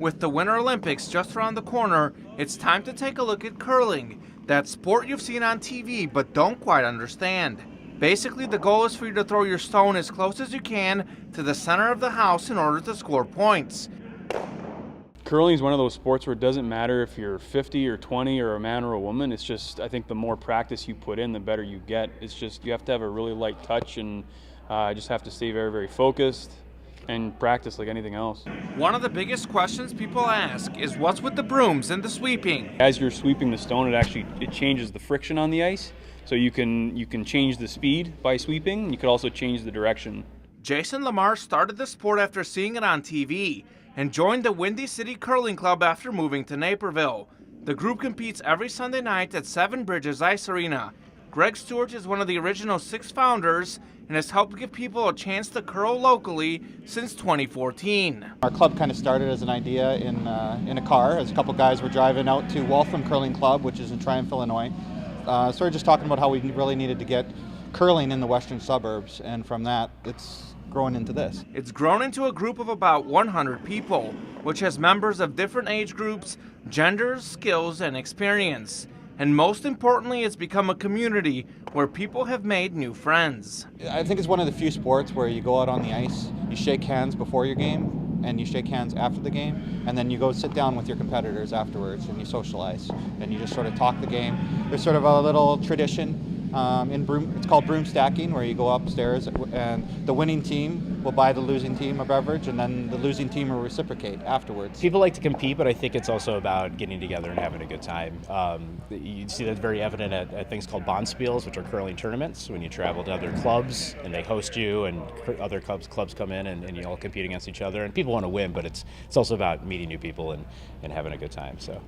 With the Winter Olympics just around the corner, it's time to take a look at curling, that sport you've seen on TV but don't quite understand. Basically, the goal is for you to throw your stone as close as you can to the center of the house in order to score points. Curling is one of those sports where it doesn't matter if you're 50 or 20 or a man or a woman. It's just, I think the more practice you put in, the better you get. It's just, you have to have a really light touch and just have to stay very, very focused and practice like anything else. One of the biggest questions people ask is what's with the brooms and the sweeping? As you're sweeping the stone, it changes the friction on the ice. So you can change the speed by sweeping. You could also change the direction. Jason LaMarche started the sport after seeing it on TV and joined the Windy City Curling Club after moving to Naperville. The group competes every Sunday night at Seven Bridges Ice Arena. Greg Stewart is one of the original 6 founders and has helped give people a chance to curl locally since 2014. Our club kind of started as an idea in a car as a couple guys were driving out to Waltham Curling Club, which is in Triumph, Illinois. So we're just talking about how we really needed to get curling in the western suburbs, and from that it's grown into this. It's grown into a group of about 100 people, which has members of different age groups, genders, skills, and experience. And most importantly, it's become a community where people have made new friends. I think it's one of the few sports where you go out on the ice, you shake hands before your game, and you shake hands after the game, and then you go sit down with your competitors afterwards and you socialize and you just sort of talk the game. There's sort of a little tradition it's called broom stacking, where you go upstairs and the winning team will buy the losing team a beverage, and then the losing team will reciprocate afterwards. People like to compete, but I think it's also about getting together and having a good time. You see that's very evident at things called bonspiels, which are curling tournaments, when you travel to other clubs and they host you and other clubs come in and you all compete against each other, and people want to win, but it's also about meeting new people and having a good time. So,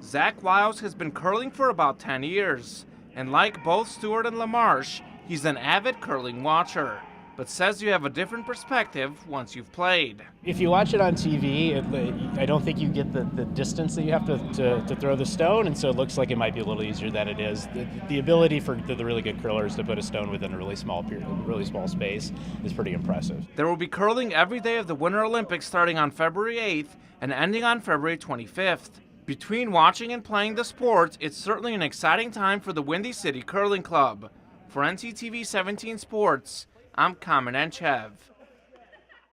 Zach Wiles has been curling for about 10 years. And like both Stewart and LaMarche, he's an avid curling watcher, but says you have a different perspective once you've played. If you watch it on TV, I don't think you get the distance that you have to throw the stone, and so it looks like it might be a little easier than it is. The ability for the really good curlers to put a stone within a really small space is pretty impressive. There will be curling every day of the Winter Olympics starting on February 8th and ending on February 25th. Between watching and playing the sport, it's certainly an exciting time for the Windy City Curling Club. For NCTV 17 Sports, I'm Kamen Enchev.